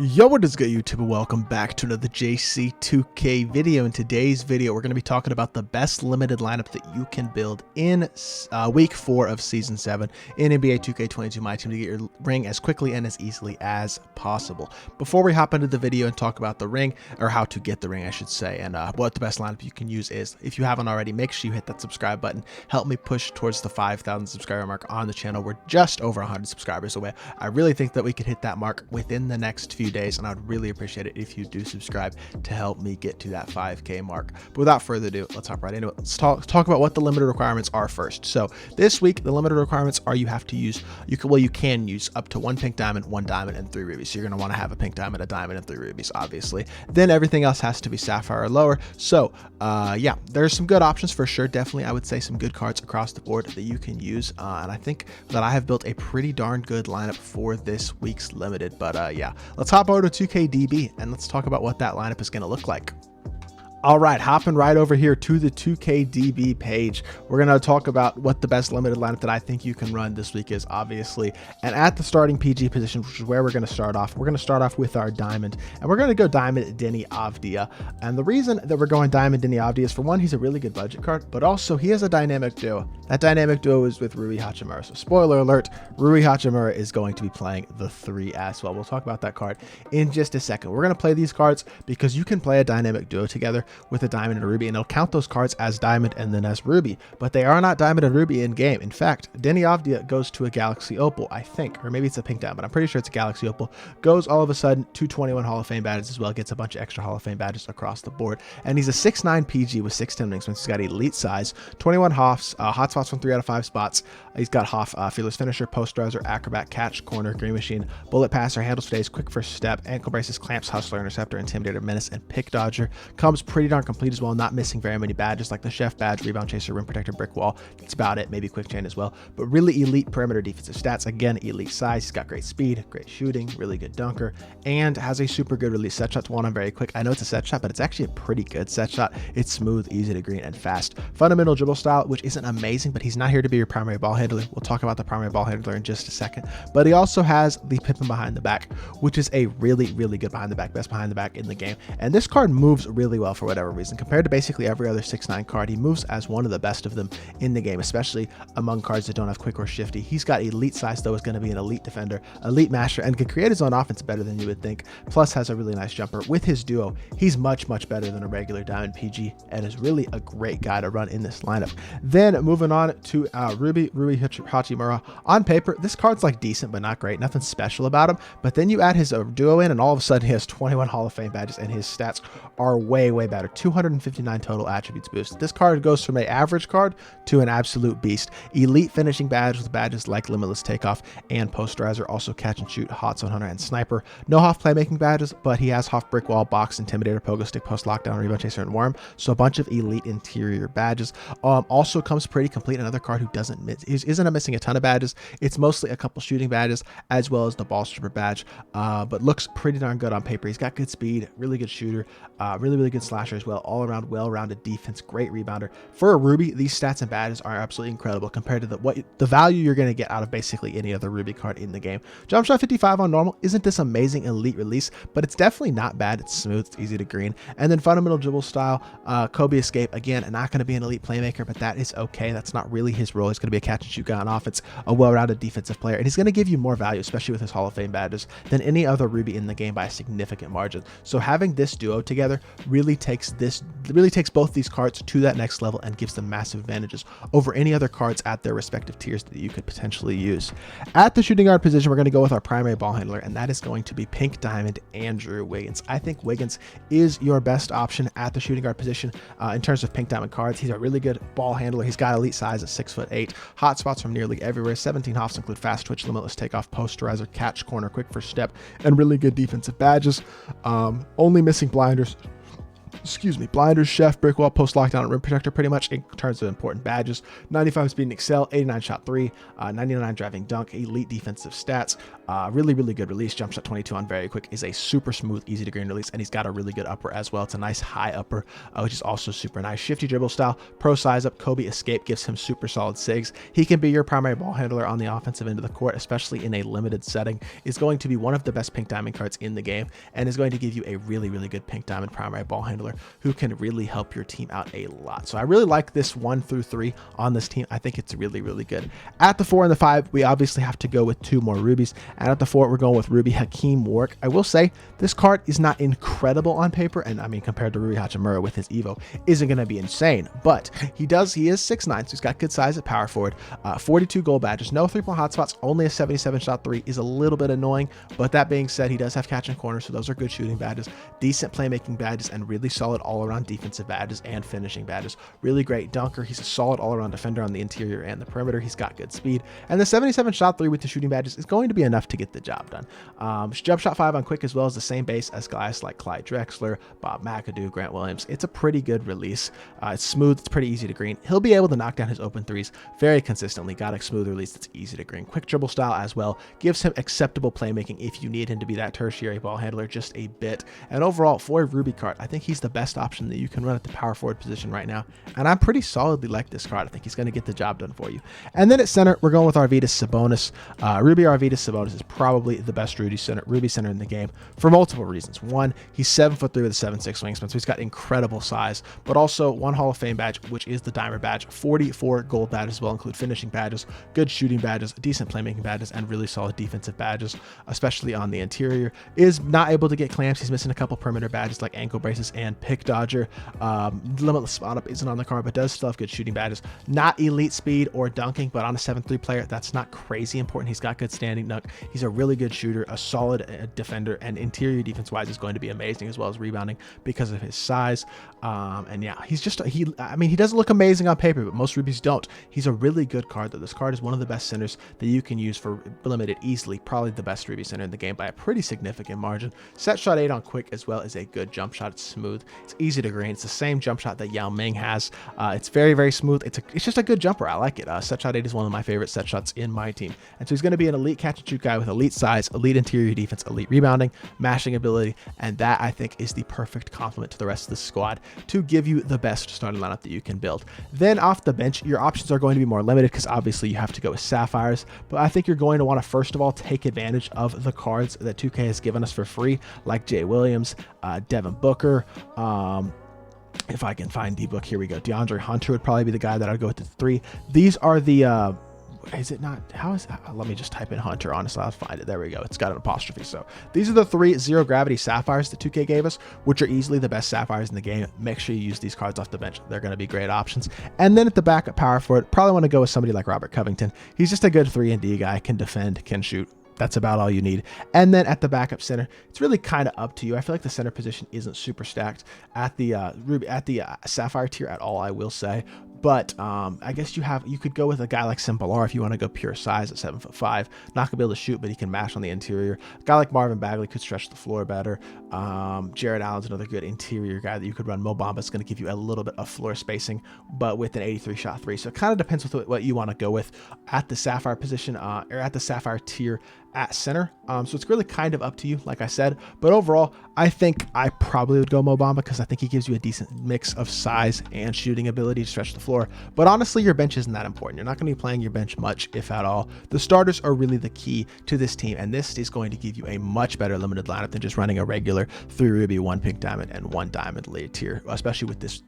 Yo, what is good, YouTube? Welcome back to another JC2K video. In today's video, we're going to be talking about the best limited lineup that you can build in week 4 of season 7 in NBA 2K22 MyTEAM to get your ring as quickly and as easily as possible. Before we hop into the video and talk about the ring, or how to get the ring, I should say, and what the best lineup you can use is, if you haven't already, make sure you hit that subscribe button. Help me push towards the 5,000 subscriber mark on the channel. We're just over 100 subscribers away. I really think that we could hit that mark within the next few days, and I'd really appreciate it if you do subscribe to help me get to that 5K mark. But without further ado, let's hop right into it. Let's talk about what the limited requirements are first. So this week, the limited requirements are you can use up to 1 pink diamond, 1 diamond, and 3 rubies. So you're going to want to have a pink diamond, a diamond, and 3 rubies, obviously. Then everything else has to be sapphire or lower. So yeah, there's some good options for sure. Definitely, I would say some good cards across the board that you can use. And I think that I have built a pretty darn good lineup for this week's limited. But yeah, let's hop over to 2KDB and let's talk about what that lineup is going to look like. All right, hopping right over here to the 2KDB page, we're going to talk about what the best limited lineup that I think you can run this week is, obviously. And at the starting PG position, which is where we're going to start off, we're going to start off with our diamond, and we're going to go diamond Denny Avdia. And the reason that we're going diamond Denny Avdia is, for one, he's a really good budget card, but also he has a dynamic duo. That dynamic duo is with Rui Hachimura. So spoiler alert, Rui Hachimura is going to be playing the 3 as well. We'll talk about that card in just a second. We're going to play these cards because you can play a dynamic duo together with a diamond and a ruby, and it'll count those cards as diamond and then as ruby, but they are not diamond and ruby in game. In fact, Denny Avdia goes to a galaxy opal, I think, or maybe it's a pink diamond, but I'm pretty sure it's a galaxy opal, goes all of a sudden to 21 Hall of Fame badges as well, gets a bunch of extra Hall of Fame badges across the board, and he's a 6'9 PG with 6'10 wingspan. He's got elite size, 21 Hoffs, hot spots from 3 out of 5 spots. He's got Hoff, fearless finisher, posterizer, acrobat, catch, corner, green machine, bullet passer, handles for days, quick first step, ankle braces, clamps, hustler, interceptor, intimidator, menace, and pick dodger. Comes pretty darn complete as well, not missing very many badges like the chef badge, rebound chaser, rim protector, brick wall. That's about it. Maybe quick chain as well, but really elite perimeter defensive stats. Again, elite size. He's got great speed, great shooting, really good dunker, and has a super good release. Set shot's one on very quick. I know it's a set shot, but it's actually a pretty good set shot. It's smooth, easy to green, and fast. Fundamental dribble style, which isn't amazing, but he's not here to be your primary ball handler. We'll talk about the primary ball handler in just a second, but he also has the pippin behind the back, which is a really good behind the back, best behind the back in the game. And this card moves really well for whatever reason. Compared to basically every other 6'9 card, he moves as one of the best of them in the game, especially among cards that don't have quick or shifty. He's got elite size, though, is going to be an elite defender, elite master, and can create his own offense better than you would think. Plus has a really nice jumper. With his duo, he's much better than a regular diamond PG, and is really a great guy to run in this lineup. Then moving on to Rui Hachimura. On paper, this card's like decent but not great, nothing special about him, but then you add his duo in and all of a sudden he has 21 Hall of Fame badges, and his stats are way better. 259 total attributes boost. This card goes from an average card to an absolute beast. Elite finishing badge with badges like limitless takeoff and posterizer, also catch and shoot, hot zone hunter, and sniper. No Hoff playmaking badges, but he has Hoff brick wall, box, intimidator, pogo stick, post lockdown, rebound chaser, and worm. So a bunch of elite interior badges. Also comes pretty complete. Another card who isn't missing a ton of badges. It's mostly a couple shooting badges as well as the ball stripper badge, but looks pretty darn good on paper. He's got good speed, really good shooter, really good slasher as well, all around well-rounded defense, great rebounder. For a ruby, these stats and badges are absolutely incredible compared to the value you're going to get out of basically any other ruby card in the game. Jump shot 55 on normal isn't this amazing elite release, but it's definitely not bad. It's smooth, it's easy to green. And then fundamental dribble style, Kobe escape, again, not going to be an elite playmaker, but that is okay. That's not really his role. He's going to be a catch and shoot guy on offense, a well-rounded defensive player, and he's going to give you more value, especially with his Hall of Fame badges, than any other ruby in the game by a significant margin. So having this duo together really takes both these cards to that next level and gives them massive advantages over any other cards at their respective tiers that you could potentially use. At the shooting guard position, we're going to go with our primary ball handler, and that is going to be pink diamond Andrew Wiggins. I think Wiggins is your best option at the shooting guard position in terms of pink diamond cards. He's a really good ball handler. He's got elite size at 6'8", hot spots from nearly everywhere. 17 Hoffs include fast twitch, limitless takeoff, posterizer, catch, corner, quick first step, and really good defensive badges. Only missing blinders, chef, brick wall, post lockdown, and rim protector pretty much in terms of important badges. 95 speed and excel, 89 shot 3, 99 driving dunk, elite defensive stats, Really, really good release. Jump shot 22 on very quick is a super smooth, easy to green release, and he's got a really good upper as well. It's a nice high upper, which is also super nice. Shifty dribble style, pro size up, Kobe escape gives him super solid sigs. He can be your primary ball handler on the offensive end of the court, especially in a limited setting. Is going to be one of the best pink diamond cards in the game, and is going to give you a really, really good pink diamond primary ball handler who can really help your team out a lot. So I really like this 1 through 3 on this team. I think it's really, really good. At the 4 and the 5, we obviously have to go with 2 more rubies, and at the 4, we're going with Ruby Hakeem Warwick. I will say this card is not incredible on paper, and I mean, compared to Rui Hachimura with his Evo, isn't going to be insane, but he is 6'9", so he's got good size at power forward. 42 gold badges, no 3-point hotspots, only a 77 shot 3 is a little bit annoying, but that being said, he does have catch and corner, so those are good shooting badges, decent playmaking badges, and really solid all-around defensive badges and finishing badges. Really great dunker. He's a solid all-around defender on the interior and the perimeter. He's got good speed, and the 77 shot 3 with the shooting badges is going to be enough to get the job done. Jump shot 5 on quick as well as the same base as guys like Clyde Drexler, Bob McAdoo, Grant Williams. It's a pretty good release. It's smooth. It's pretty easy to green. He'll be able to knock down his open threes very consistently. Got a smooth release that's easy to green. Quick dribble style as well. Gives him acceptable playmaking if you need him to be that tertiary ball handler just a bit. And overall, for a Ruby card, I think he's the best option that you can run at the power forward position right now. And I'm pretty solidly like this card. I think he's going to get the job done for you. And then at center, we're going with Arvydas Sabonis. Ruby Arvydas Sabonis is probably the best Ruby center in the game for multiple reasons. One, he's 7'3" with a 7'6" wingspan, so he's got incredible size, but also 1 Hall of Fame badge, which is the Dimer badge, 44 gold badges will include finishing badges, good shooting badges, decent playmaking badges, and really solid defensive badges, especially on the interior. Is not able to get clamps. He's missing a couple perimeter badges like ankle braces and pick dodger. Limitless spot up isn't on the card, but does still have good shooting badges. Not elite speed or dunking, but on a 7'3" player, that's not crazy important. He's got good standing dunk. He's a really good shooter, a solid defender, and interior defense wise is going to be amazing, as well as rebounding because of his size. And yeah, I mean, he doesn't look amazing on paper, but most rubies don't. He's a really good card though. This card is one of the best centers that you can use for limited easily, probably the best ruby center in the game by a pretty significant margin. Set shot 8 on quick as well as a good jump shot. It's smooth, it's easy to green. It's the same jump shot that Yao Ming has. It's very, very smooth. It's just a good jumper. I like it. Set shot 8 is one of my favorite set shots in my team, and so he's going to be an elite catch and shoot guy with elite size, elite interior defense, elite rebounding, mashing ability, and that I think is the perfect complement to the rest of the squad to give you the best starting lineup that you can build. Then off the bench, your options are going to be more limited because obviously you have to go with Sapphires, but I think you're going to want to first of all take advantage of the cards that 2K has given us for free, like Jay Williams, Devin Booker, if I can find D-Book, here we go. DeAndre Hunter would probably be the guy that I'd go with the 3. These are the is it not? How is that? Let me just type in Hunter. Honestly, I'll find it. There we go. It's got an apostrophe. So these are the 3 zero gravity Sapphires that 2K gave us, which are easily the best Sapphires in the game. Make sure you use these cards off the bench. They're going to be great options. And then at the backup power forward, probably want to go with somebody like Robert Covington. He's just a good 3-and-D guy, can defend, can shoot. That's about all you need. And then at the backup center, it's really kind of up to you. I feel like the center position isn't super stacked at the Sapphire tier at all, I will say. But I guess you could go with a guy like Simbalar if you want to go pure size at 7'5". Not gonna be able to shoot, but he can mash on the interior. A guy like Marvin Bagley could stretch the floor better. Jared Allen's another good interior guy that you could run. Mo Bamba's going to give you a little bit of floor spacing, but with an 83 shot 3. So it kind of depends with what you want to go with at the Sapphire position or at the Sapphire tier at center. So it's really kind of up to you, like I said. But overall, I think I probably would go Mo Bamba because I think he gives you a decent mix of size and shooting ability to stretch the floor. But honestly, your bench isn't that important. You're not going to be playing your bench much, if at all. The starters are really the key to this team, and this is going to give you a much better limited lineup than just running a regular 3 ruby, 1 pink diamond, and 1 diamond late tier, especially with this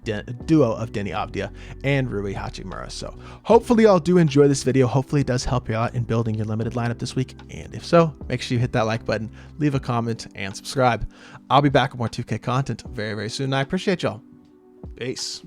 duo of Denny Avdia and Rui Hachimura. So hopefully y'all do enjoy this video. Hopefully it does help you out in building your limited lineup this week. And if so, make sure you hit that like button, leave a comment, and subscribe. I'll be back with more 2K content very, very soon. I appreciate y'all. Peace.